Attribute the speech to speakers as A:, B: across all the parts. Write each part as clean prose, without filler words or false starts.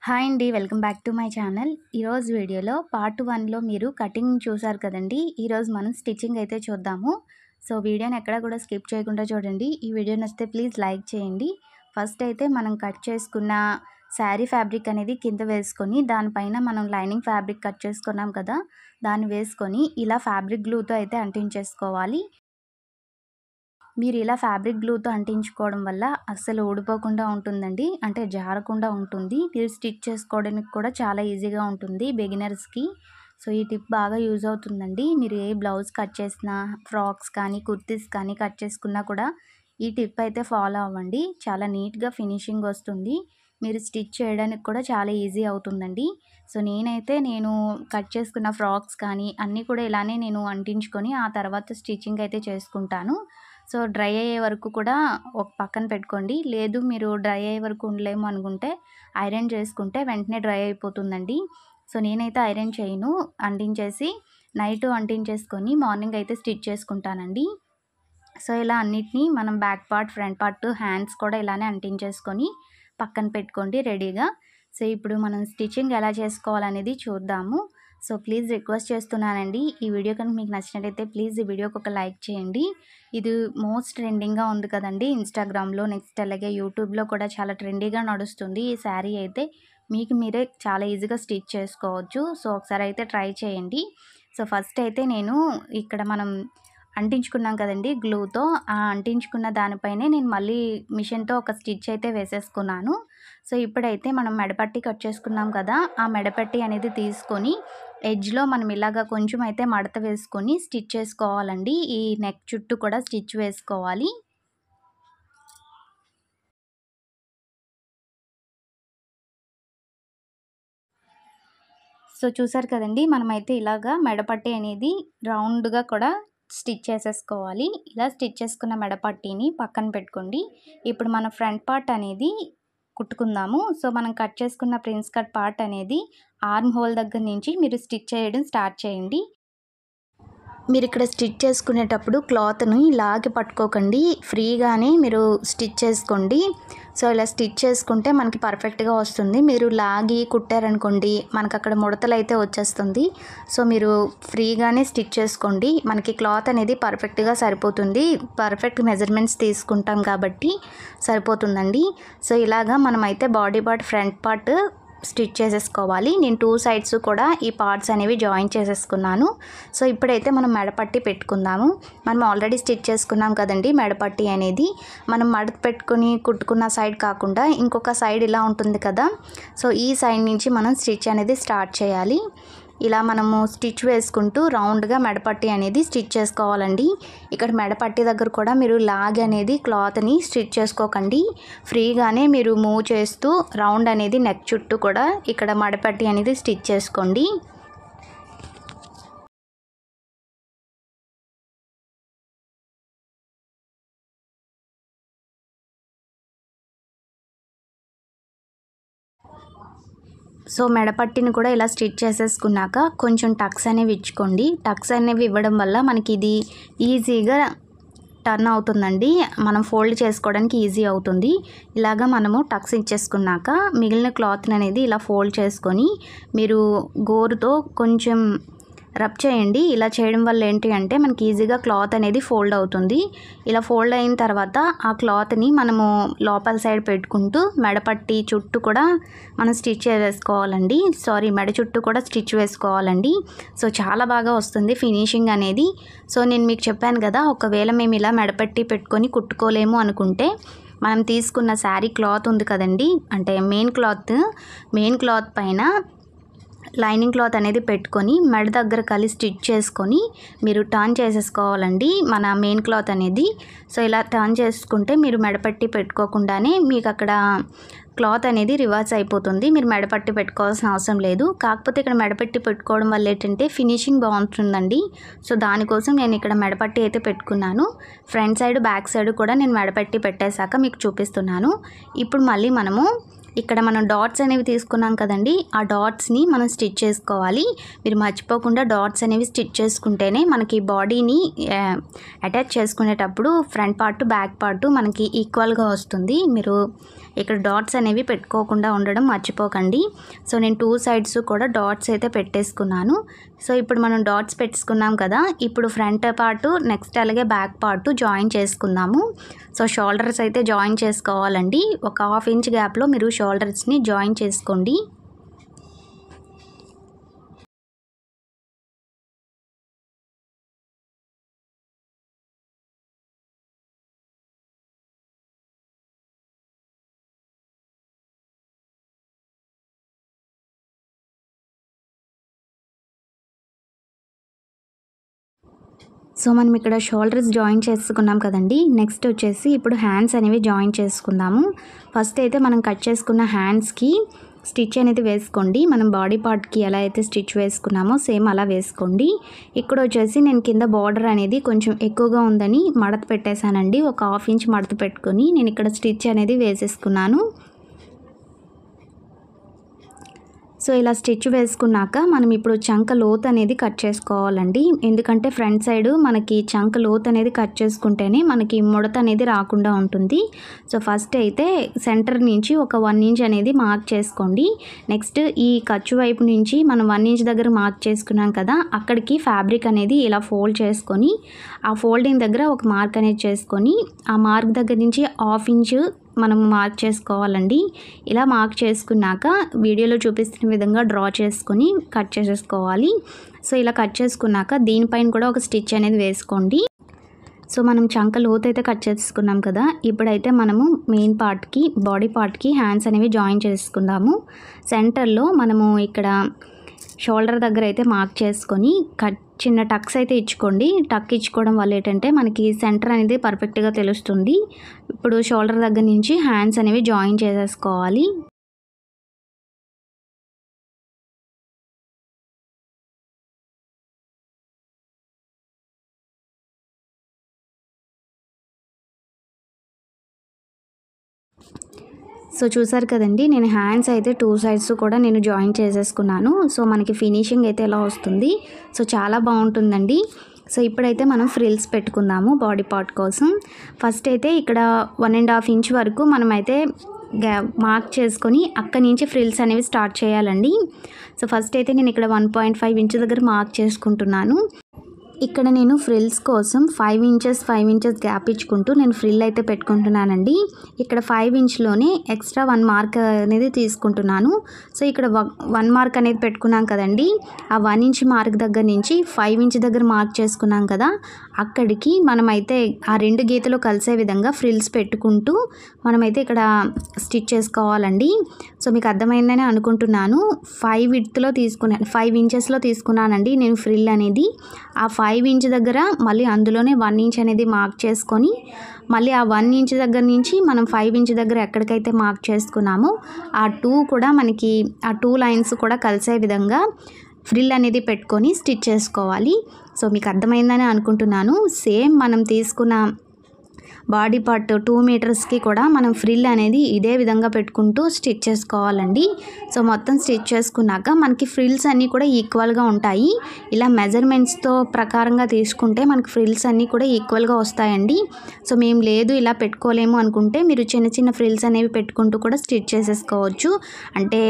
A: Hi అండి. Welcome back to my channel. ఈరోజు వీడియోలో పార్ట్ 1లో మీరు కటింగ్ చూసారు కదండి. ఈరోజు మనం స్టిచ్చింగ్ అయితే చూద్దాము. సో వీడియోని ఎక్కడ కూడా స్కిప్ చేయకుండా చూడండి. ఈ వీడియో నచ్చితే ప్లీజ్ లైక్ చేయండి. ఫస్ట్ అయితే మనం కట్ చేసుకున్న శారీ ఫ్యాబ్రిక్ అనేది కింద వేసుకొని దానిపైన మనం లైనింగ్ ఫ్యాబ్రిక్ కట్ చేసుకున్నాం కదా, దాన్ని వేసుకొని ఇలా ఫ్యాబ్రిక్ గ్లూతో అయితే అంటించేసుకోవాలి. మీరు ఇలా ఫ్యాబ్రిక్ గ్లూతో అంటించుకోవడం వల్ల అస్సలు ఊడిపోకుండా ఉంటుందండి, అంటే జారకుండా ఉంటుంది. మీరు స్టిచ్ చేసుకోవడానికి కూడా చాలా ఈజీగా ఉంటుంది బిగినర్స్కి. సో ఈ టిప్ బాగా యూజ్ అవుతుందండి. మీరు ఏ బ్లౌజ్ కట్ చేసినా, ఫ్రాక్స్ కానీ కుర్తీస్ కానీ కట్ చేసుకున్నా కూడా ఈ టిప్ అయితే ఫాలో అవ్వండి. చాలా నీట్గా ఫినిషింగ్ వస్తుంది. మీరు స్టిచ్ చేయడానికి కూడా చాలా ఈజీ అవుతుందండి. సో నేను కట్ చేసుకున్న ఫ్రాక్స్ కానీ అన్నీ కూడా ఇలానే నేను అంటించుకొని ఆ తర్వాత స్టిచ్చింగ్ అయితే చేసుకుంటాను. సో డ్రై అయ్యే వరకు కూడా ఒక పక్కన పెట్టుకోండి. లేదు మీరు డ్రై అయ్యే వరకు ఉండలేము అనుకుంటే ఐరన్ చేసుకుంటే వెంటనే డ్రై అయిపోతుందండి. సో నేనైతే ఐరన్ చేయను, అంటించేసి నైట్ అంటించేసుకొని మార్నింగ్ అయితే స్టిచ్ చేసుకుంటానండి. సో ఇలా అన్నిటినీ మనం back part, front part, hands కూడా ఇలానే అంటించేసుకొని పక్కన పెట్టుకోండి రెడీగా. సో ఇప్పుడు మనం స్టిచ్చింగ్ ఎలా చేసుకోవాలనేది చూద్దాము. సో ప్లీజ్ రిక్వెస్ట్ చేస్తున్నానండి, ఈ వీడియో కనుక మీకు నచ్చినట్లయితే ప్లీజ్ ఈ వీడియోకి ఒక లైక్ చేయండి. ఇది మోస్ట్ ట్రెండింగ్గా ఉంది కదండి ఇన్స్టాగ్రామ్లో, నెక్స్ట్ అలాగే యూట్యూబ్లో కూడా చాలా ట్రెండీగా నడుస్తుంది. ఈ శారీ అయితే మీకు మీరే చాలా ఈజీగా స్టిచ్ చేసుకోవచ్చు. సో ఒకసారి అయితే ట్రై చేయండి. సో ఫస్ట్ అయితే నేను ఇక్కడ మనం అంటించుకున్నాం కదండి గ్లూతో, ఆ అంటించుకున్న దానిపైనే నేను మళ్ళీ మిషన్తో ఒక స్టిచ్ అయితే వేసేసుకున్నాను. సో ఇప్పుడైతే మనం మెడపట్టి కట్ చేసుకున్నాం కదా, ఆ మెడపట్టి అనేది తీసుకొని ఎడ్జ్లో మనం ఇలాగా కొంచెం అయితే మడత వేసుకొని స్టిచ్ చేసుకోవాలండి. ఈ నెక్ చుట్టూ కూడా స్టిచ్ వేసుకోవాలి. సో చూసారు కదండి, మనమైతే ఇలాగా మెడపట్టి అనేది రౌండ్గా కూడా స్టిచ్ చేసేసుకోవాలి. ఇలా స్టిచ్ చేసుకున్న మెడపట్టీని పక్కన పెట్టుకోండి. ఇప్పుడు మన ఫ్రంట్ పార్ట్ అనేది కుట్టుకుందాము. సో మనం కట్ చేసుకున్న ప్రిన్స్ కట్ పార్ట్ అనేది ఆర్మ్ హోల్ దగ్గర నుంచి మీరు స్టిచ్ చేయడం స్టార్ట్ చేయండి. మీరు ఇక్కడ స్టిచ్ చేసుకునేటప్పుడు క్లాత్ని లాగి పట్టుకోకండి, ఫ్రీగానే మీరు స్టిచ్ చేసుకోండి. సో ఇలా స్టిచ్ చేసుకుంటే మనకి పర్ఫెక్ట్గా వస్తుంది. మీరు లాగి కుట్టారనుకోండి మనకు అక్కడ ముడతలు అయితే వచ్చేస్తుంది. సో మీరు ఫ్రీగానే స్టిచ్ చేసుకోండి, మనకి క్లాత్ అనేది పర్ఫెక్ట్గా సరిపోతుంది. పర్ఫెక్ట్ మెజర్మెంట్స్ తీసుకుంటాం కాబట్టి సరిపోతుందండి. సో ఇలాగా మనమైతే body part, front part stitch చేసేసుకోవాలి. నేను 2 సైడ్స్ కూడా ఈ పార్ట్స్ అనేవి జాయిన్ చేసేసుకున్నాను. సో ఇప్పుడైతే మనం మెడపట్టి పెట్టుకుందాము. మనం ఆల్రెడీ స్టిచ్ చేసుకున్నాం కదండి మెడపట్టి అనేది. మనం మడత పెట్టుకుని కుట్టుకున్న సైడ్ కాకుండా ఇంకొక సైడ్ ఇలా ఉంటుంది కదా, సో ఈ సైడ్ నుంచి మనం స్టిచ్ అనేది స్టార్ట్ చేయాలి. ఇలా మనము స్టిచ్ వేసుకుంటూ రౌండ్గా మెడపట్టి అనేది స్టిచ్ చేసుకోవాలండి. ఇక్కడ మెడపట్టి దగ్గర కూడా మీరు లాగ్ అనేది క్లాత్ని స్టిచ్ చేసుకోకండి, ఫ్రీగానే మీరు మూవ్ చేస్తూ రౌండ్ అనేది నెక్ చుట్టూ కూడా ఇక్కడ మెడపట్టి అనేది స్టిచ్ చేసుకోండి. సో మెడపట్టిని కూడా ఇలా స్టిచ్ చేసేసుకున్నాక కొంచెం టక్స్ అనేవి ఇచ్చుకోండి. టక్స్ అనేవి ఇవ్వడం వల్ల మనకి ఇది ఈజీగా టర్న్ అవుతుందండి, మనం ఫోల్డ్ చేసుకోవడానికి ఈజీ అవుతుంది. ఇలాగా మనము టక్స్ ఇచ్చేసుకున్నాక మిగిలిన క్లాత్ని అనేది ఇలా ఫోల్డ్ చేసుకొని మీరు గోరుతో కొంచెం రబ్ చేయండి. ఇలా చేయడం వల్ల ఏంటి అంటే మనకి ఈజీగా క్లాత్ అనేది ఫోల్డ్ అవుతుంది. ఇలా ఫోల్డ్ అయిన తర్వాత ఆ క్లాత్ని మనము లోపల సైడ్ పెట్టుకుంటూ మెడపట్టి చుట్టూ కూడా మనం స్టిచ్ వేసుకోవాలండి. మెడ చుట్టూ కూడా స్టిచ్ వేసుకోవాలండి. సో చాలా బాగా వస్తుంది ఫినిషింగ్ అనేది. సో నేను మీకు చెప్పాను కదా, ఒకవేళ మేము ఇలా మెడపట్టి పెట్టుకొని కుట్టుకోలేము అనుకుంటే మనం తీసుకున్న శారీ క్లాత్ ఉంది కదండి, అంటే మెయిన్ క్లాత్ పైన లైనింగ్ క్లాత్ అనేది పెట్టుకొని మెడ దగ్గర కలిసి స్టిచ్ చేసుకొని మీరు టర్న్ చేసేసుకోవాలండి మన మెయిన్ క్లాత్ అనేది. సో ఇలా టర్న్ చేసుకుంటే మీరు మెడపట్టి పెట్టుకోకుండానే మీకు అక్కడ క్లాత్ అనేది రివర్స్ అయిపోతుంది. మీరు మెడపట్టి పెట్టుకోవాల్సిన అవసరం లేదు. కాకపోతే ఇక్కడ మెడపట్టి పెట్టుకోవడం వల్ల ఏంటంటే ఫినిషింగ్ బాగుంటుందండి. సో దానికోసం నేను ఇక్కడ మెడపట్టి అయితే పెట్టుకున్నాను. ఫ్రంట్ సైడ్, బ్యాక్ సైడ్ కూడా నేను మెడపట్టి పెట్టేశాక మీకు చూపిస్తున్నాను. ఇప్పుడు మళ్ళీ ఇక్కడ మనం డాట్స్ అనేవి తీసుకున్నాం కదండి, ఆ డాట్స్ని మనం స్టిచ్ చేసుకోవాలి. మీరు మర్చిపోకుండా డాట్స్ అనేవి స్టిచ్ చేసుకుంటేనే మనకి బాడీని అటాచ్ చేసుకునేటప్పుడు ఫ్రంట్ పార్ట్, బ్యాక్ పార్ట్ మనకి ఈక్వల్గా వస్తుంది. మీరు ఇక్కడ డాట్స్ అనేవి పెట్టుకోకుండా ఉండడం మర్చిపోకండి. సో నేను 2 సైడ్స్ కూడా డాట్స్ అయితే పెట్టేసుకున్నాను. సో ఇప్పుడు మనం డాట్స్ పెట్టుకున్నాం కదా, ఇప్పుడు ఫ్రంట్ పార్ట్ నెక్స్ట్ అలాగే బ్యాక్ పార్ట్ జాయిన్ చేసుకుందాము. సో షోల్డర్స్ అయితే జాయిన్ చేసుకోవాలండి. ఒక 1/2 ఇంచ్ గ్యాప్లో మీరు షోల్డర్స్ని జాయిన్ చేసుకోండి. సో మనం ఇక్కడ షోల్డర్స్ జాయిన్ చేసుకున్నాం కదండి. నెక్స్ట్ వచ్చేసి ఇప్పుడు హ్యాండ్స్ అనేవి జాయిన్ చేసుకుందాము. ఫస్ట్ అయితే మనం కట్ చేసుకున్న హ్యాండ్స్కి స్టిచ్ అనేది వేసుకోండి. మనం బాడీ పార్ట్కి ఎలా అయితే స్టిచ్ వేసుకున్నామో సేమ్ అలా వేసుకోండి. ఇక్కడ వచ్చేసి నేను కింద బార్డర్ అనేది కొంచెం ఎక్కువగా ఉందని మడత పెట్టేశానండి. ఒక 1/2 ఇంచ్ మడత పెట్టుకొని నేను ఇక్కడ స్టిచ్ అనేది వేసేసుకున్నాను. సో ఇలా స్టిచ్ వేసుకున్నాక మనం ఇప్పుడు చంక లోతు అనేది కట్ చేసుకోవాలండి. ఎందుకంటే ఫ్రంట్ సైడ్ మనకి చంక లోతు అనేది కట్ చేసుకుంటేనే మనకి ముడత అనేది రాకుండా ఉంటుంది. సో ఫస్ట్ అయితే సెంటర్ నుంచి ఒక 1 ఇంచ్ అనేది మార్క్ చేసుకోండి. నెక్స్ట్ ఈ ఖర్చు వైపు నుంచి మనం 1 ఇంచ్ దగ్గర మార్క్ చేసుకున్నాం కదా, అక్కడికి ఫ్యాబ్రిక్ అనేది ఇలా ఫోల్డ్ చేసుకొని ఆ ఫోల్డింగ్ దగ్గర ఒక మార్క్ అనేది చేసుకొని ఆ మార్క్ దగ్గర నుంచి 1/2 ఇంచ్ మనం మార్క్ చేసుకోవాలండి. ఇలా మార్క్ చేసుకున్నాక వీడియోలో చూపిస్తున్న విధంగా డ్రా చేసుకొని కట్ చేసేసుకోవాలి. సో ఇలా కట్ చేసుకున్నాక దీనిపైన కూడా ఒక స్టిచ్ అనేది వేసుకోండి. సో మనం చంక లోతు అయితే కట్ చేసుకున్నాం కదా, ఇప్పుడైతే మనము మెయిన్ పార్ట్కి బాడీ పార్ట్కి హ్యాండ్స్ అనేవి జాయిన్ చేసుకుందాము. సెంటర్లో మనము ఇక్కడ షోల్డర్ దగ్గర అయితే మార్క్ చేసుకొని చిన్న టక్స్ అయితే ఇచ్చుకోండి. టక్ ఇచ్చుకోవడం వల్ల ఏంటంటే మనకి సెంటర్ అనేది పర్ఫెక్ట్గా తెలుస్తుంది. ఇప్పుడు షోల్డర్ దగ్గర నుంచి హ్యాండ్స్ అనేవి జాయిన్ చేసేసుకోవాలి. సో చూసారు కదండి, నేను హ్యాండ్స్ అయితే 2 సైడ్స్ కూడా నేను జాయిన్ చేసేసుకున్నాను. సో మనకి ఫినిషింగ్ అయితే ఎలా వస్తుంది, సో చాలా బాగుంటుందండి. సో ఇప్పుడైతే మనం ఫ్రిల్స్ పెట్టుకుందాము బాడీ పార్ట్ కోసం. ఫస్ట్ అయితే ఇక్కడ 1.5 ఇంచ్ వరకు మనమైతే మార్క్ చేసుకొని అక్కడి నుంచి ఫ్రిల్స్ అనేవి స్టార్ట్ చేయాలండి. సో ఫస్ట్ అయితే నేను ఇక్కడ 1.5 ఇంచ్ దగ్గర మార్క్ చేసుకుంటున్నాను. ఇక్కడ నేను ఫ్రిల్స్ కోసం 5 ఇంచెస్ గ్యాప్ ఇచ్చుకుంటూ నేను ఫ్రిల్ అయితే పెట్టుకుంటున్నానండి. ఇక్కడ 5 ఇంచ్లోనే ఎక్స్ట్రా 1 మార్క్ అనేది తీసుకుంటున్నాను. సో ఇక్కడ 1 మార్క్ అనేది పెట్టుకున్నాం కదండి, ఆ 1 ఇంచ్ మార్క్ దగ్గర నుంచి 5 ఇంచ్ దగ్గర మార్క్ చేసుకున్నాం కదా, అక్కడికి మనమైతే ఆ 2 గీతలు కలిసే విధంగా ఫ్రిల్స్ పెట్టుకుంటూ మనమైతే ఇక్కడ స్టిచ్ చేసుకోవాలండి. సో మీకు అర్థమైందని అనుకుంటున్నాను. 5 ఇంచెస్లో తీసుకున్నానండి నేను ఫ్రిల్ అనేది. ఆ 5 ఇంచ్ దగ్గర మళ్ళీ అందులోనే 1 ఇంచ్ అనేది మార్క్ చేసుకొని మళ్ళీ ఆ 1 ఇంచ్ దగ్గర నుంచి మనం 5 ఇంచ్ దగ్గర ఎక్కడికైతే మార్క్ చేసుకున్నామో ఆ 2 కూడా మనకి ఆ 2 లైన్స్ కూడా కలిసే విధంగా ఫ్రిల్ అనేది పెట్టుకొని స్టిచ్ చేసుకోవాలి. సో మీకు అర్థమైందని అనుకుంటున్నాను. సేమ్ మనం తీసుకున్న బాడీ పార్ట్ 2 మీటర్స్కి కూడా మనం ఫ్రిల్ అనేది ఇదే విధంగా పెట్టుకుంటూ స్టిచ్ చేసుకోవాలండి. సో మొత్తం స్టిచ్ చేసుకున్నాక మనకి ఫ్రిల్స్ అన్నీ కూడా ఈక్వల్గా ఉంటాయి. ఇలా మెజర్మెంట్స్తో ప్రకారంగా తీసుకుంటే మనకి ఫ్రిల్స్ అన్నీ కూడా ఈక్వల్గా వస్తాయండి. సో మేము లేదు ఇలా పెట్టుకోలేము అనుకుంటే మీరు చిన్న చిన్న ఫ్రిల్స్ అనేవి పెట్టుకుంటూ కూడా స్టిచ్ చేసేసుకోవచ్చు. అంటే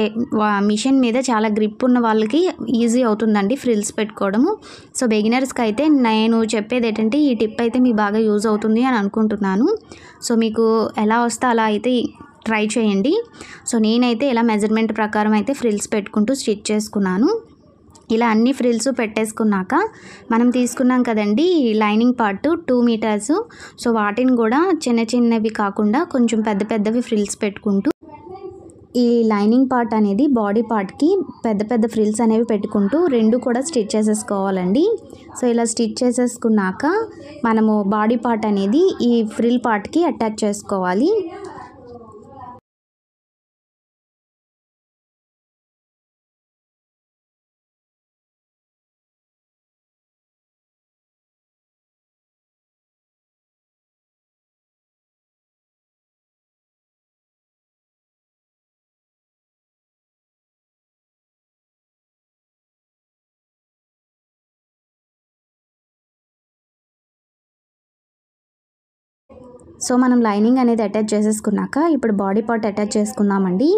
A: మిషన్ మీద చాలా గ్రిప్ ఉన్న వాళ్ళకి ఈజీ అవుతుందండి ఫ్రిల్స్ పెట్టుకోవడము. సో బిగినర్స్కి అయితే నేను చెప్పేది ఏంటంటే ఈ టిప్ అయితే మీకు బాగా యూజ్ అవుతుంది అని అనుకుంటున్నాను. సో మీకు ఎలా వస్తే అలా అయితే ట్రై చేయండి. సో నేనైతే ఇలా మెజర్మెంట్ ప్రకారం అయితే ఫ్రిల్స్ పెట్టుకుంటూ స్టిచ్ చేసుకున్నాను. ఇలా అన్ని ఫ్రిల్స్ పెట్టేసుకున్నాక మనం తీసుకున్నాం కదండి లైనింగ్ పార్ట్ 2 మీటర్స్. సో వాటిని కూడా చిన్న చిన్నవి కాకుండా కొంచెం పెద్ద పెద్దవి ఫ్రిల్స్ పెట్టుకుంటూ ఈ లైనింగ్ పార్ట్ అనేది బాడీ పార్ట్కి పెద్ద పెద్ద ఫ్రిల్స్ అనేవి పెట్టుకుంటూ 2 కూడా స్టిచ్ చేసేసుకోవాలండి. సో ఇలా స్టిచ్ చేసేసుకున్నాక మనము బాడీ పార్ట్ అనేది ఈ ఫ్రిల్ పార్ట్కి అటాచ్ చేసుకోవాలి. సో మనం లైనింగ్ అనేది అటాచ్ చేసేసుకున్నాక ఇప్పుడు బాడీ పార్ట్ అటాచ్ చేసుకుందామండి.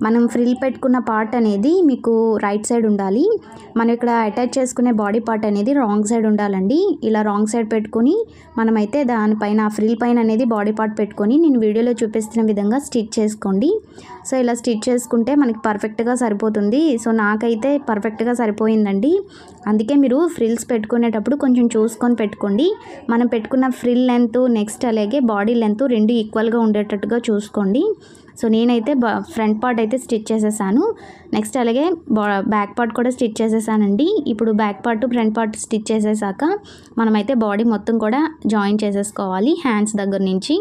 A: మనం ఫ్రిల్ పెట్టుకున్న పార్ట్ అనేది మీకు రైట్ సైడ్ ఉండాలి. మనం ఇక్కడ అటాచ్ చేసుకునే బాడీ పార్ట్ అనేది రాంగ్ సైడ్ ఉండాలండి. ఇలా రాంగ్ సైడ్ పెట్టుకొని మనమైతే దానిపైన ఫ్రిల్ పైన అనేది బాడీ పార్ట్ పెట్టుకొని నేను వీడియోలో చూపిస్తున్న విధంగా స్టిచ్ చేసుకోండి. సో ఇలా స్టిచ్ చేసుకుంటే మనకి పర్ఫెక్ట్గా సరిపోతుంది. సో నాకైతే పర్ఫెక్ట్గా సరిపోయిందండి. అందుకే మీరు ఫ్రిల్స్ పెట్టుకునేటప్పుడు కొంచెం చూసుకొని పెట్టుకోండి. మనం పెట్టుకున్న ఫ్రిల్ లెంత్ నెక్స్ట్ అలాగే బాడీ లెంత్ రెండు ఈక్వల్గా ఉండేటట్టుగా చూసుకోండి. సో నేనైతే ఫ్రంట్ పార్ట్ అయితే స్టిచ్ చేసేసాను. నెక్స్ట్ అలాగే బ్యాక్ పార్ట్ కూడా స్టిచ్ చేసేసానండి. ఇప్పుడు back part front part stitch చేసేసాక మనమైతే బాడీ మొత్తం కూడా జాయిన్ చేసేసుకోవాలి హ్యాండ్స్ దగ్గర నుంచి.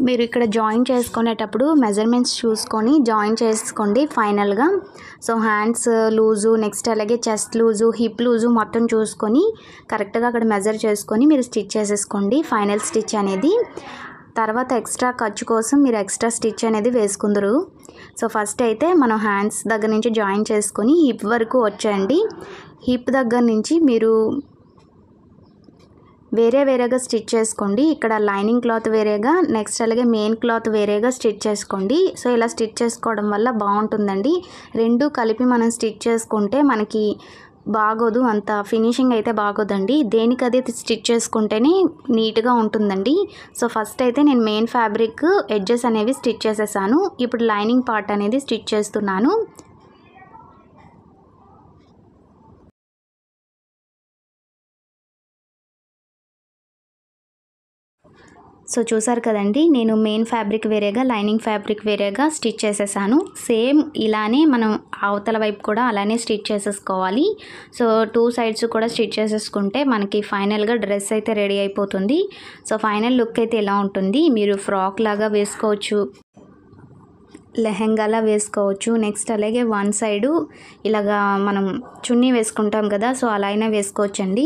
A: మీరు ఇక్కడ జాయిన్ చేసుకునేటప్పుడు మెజర్మెంట్స్ చూసుకొని జాయిన్ చేసుకోండి ఫైనల్గా. సో హ్యాండ్స్ లూజు నెక్స్ట్ అలాగే చెస్ట్ లూజు హిప్ లూజు మొత్తం చూసుకొని కరెక్ట్గా అక్కడ మెజర్ చేసుకొని మీరు స్టిచ్ చేసేసుకోండి ఫైనల్ స్టిచ్ అనేది. తర్వాత ఎక్స్ట్రా ఖర్చు కోసం మీరు ఎక్స్ట్రా స్టిచ్ అనేది వేసుకుందరు. సో ఫస్ట్ అయితే మనం హ్యాండ్స్ దగ్గర నుంచి జాయిన్ చేసుకొని హిప్ వరకు వచ్చేయండి. హిప్ దగ్గర నుంచి మీరు వేరేగా స్టిచ్ చేసుకోండి. ఇక్కడ లైనింగ్ క్లాత్ వేరేగా నెక్స్ట్ అలాగే మెయిన్ క్లాత్ వేరేగా స్టిచ్ చేసుకోండి. సో ఇలా స్టిచ్ చేసుకోవడం వల్ల బాగుంటుందండి. రెండు కలిపి మనం స్టిచ్ చేసుకుంటే మనకి బాగోదు, అంత ఫినిషింగ్ అయితే బాగోదండి. దేనికదే స్టిచ్ చేసుకుంటేనే నీట్గా ఉంటుందండి. సో ఫస్ట్ అయితే నేను మెయిన్ ఫ్యాబ్రిక్ ఎడ్జెస్ అనేవి స్టిచ్ చేసేసాను. ఇప్పుడు లైనింగ్ పార్ట్ అనేది స్టిచ్ చేస్తున్నాను. సో చూసారు కదండి, నేను మెయిన్ ఫ్యాబ్రిక్ వేరేగా లైనింగ్ ఫ్యాబ్రిక్ వేరేగా స్టిచ్ చేసేసాను. సేమ్ ఇలానే మనం అవతల వైపు కూడా అలానే స్టిచ్ చేసేసుకోవాలి. సో 2 సైడ్స్ కూడా స్టిచ్ చేసేసుకుంటే మనకి ఫైనల్గా డ్రెస్ అయితే రెడీ అయిపోతుంది. సో ఫైనల్ లుక్ అయితే ఎలా ఉంటుంది, మీరు ఫ్రాక్ లాగా వేసుకోవచ్చు, లెహెంగాలా వేసుకోవచ్చు. నెక్స్ట్ అలాగే వన్ సైడు ఇలాగా మనం చున్నీ వేసుకుంటాం కదా, సో అలా అయినా వేసుకోవచ్చండి.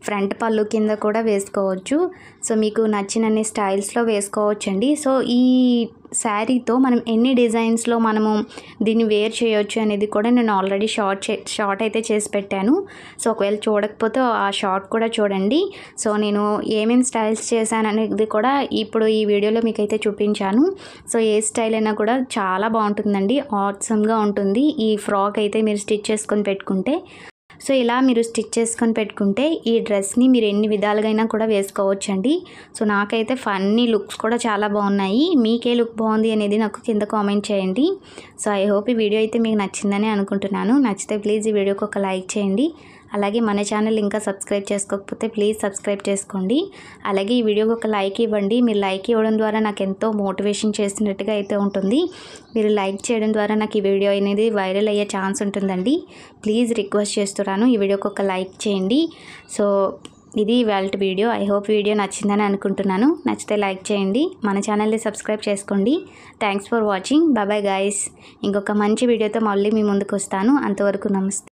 A: ఫ్రంట్ పళ్ళు కింద కూడా వేసుకోవచ్చు. సో మీకు నచ్చినన్ని స్టైల్స్లో వేసుకోవచ్చండి. సో ఈ శారీతో మనం ఎన్ని డిజైన్స్లో మనము దీన్ని వేర్ చేయొచ్చు అనేది కూడా నేను ఆల్రెడీ షార్ట్ అయితే చేసి పెట్టాను. సో ఒకవేళ చూడకపోతే ఆ షార్ట్ కూడా చూడండి. సో నేను ఏమేమి స్టైల్స్ చేశాను అనేది కూడా ఇప్పుడు ఈ వీడియోలో మీకైతే చూపించాను. సో ఏ స్టైల్ అయినా కూడా చాలా బాగుంటుందండి, ఆసమ్గా ఉంటుంది. ఈ ఫ్రాక్ అయితే మీరు స్టిచ్ చేసుకొని పెట్టుకుంటే, సో ఇలా మీరు స్టిచ్ చేసుకొని పెట్టుకుంటే ఈ డ్రెస్ని మీరు ఎన్ని విధాలుగా కూడా వేసుకోవచ్చండి. సో నాకైతే ఫన్నీ లుక్స్ కూడా చాలా బాగున్నాయి. మీకే లుక్ బాగుంది అనేది నాకు కింద కామెంట్ చేయండి. సో ఐ హోప్ ఈ వీడియో అయితే మీకు నచ్చిందని అనుకుంటున్నాను. నచ్చితే ప్లీజ్ ఈ వీడియోకి ఒక లైక్ చేయండి. అలాగే మన ఛానల్ ఇంకా సబ్స్క్రైబ్ చేసుకోకపోతే ప్లీజ్ సబ్స్క్రైబ్ చేసుకోండి. అలాగే ఈ వీడియోకి ఒక లైక్ ఇవ్వండి. మీరు లైక్ ఇవ్వడం ద్వారా నాకు ఎంతో మోటివేషన్ చేసినట్టుగా అయితే ఉంటుంది. మీరు లైక్ చేయడం ద్వారా నాకు ఈ వీడియో అనేది వైరల్ అయ్యే ఛాన్స్ ఉంటుందండి. ప్లీజ్ రిక్వెస్ట్ చేస్తున్నాను, ఈ వీడియోకి ఒక లైక్ చేయండి. సో ఇది ఇవాళ వీడియో. ఐ హోప్ వీడియో నచ్చిందని అనుకుంటున్నాను. నచ్చితే లైక్ చేయండి, మన ఛానల్ని సబ్స్క్రైబ్ చేసుకోండి. Thanks for watching. Bye bye guys. ఇంకొక మంచి వీడియోతో మళ్ళీ మీ ముందుకు వస్తాను. అంతవరకు నమస్తే.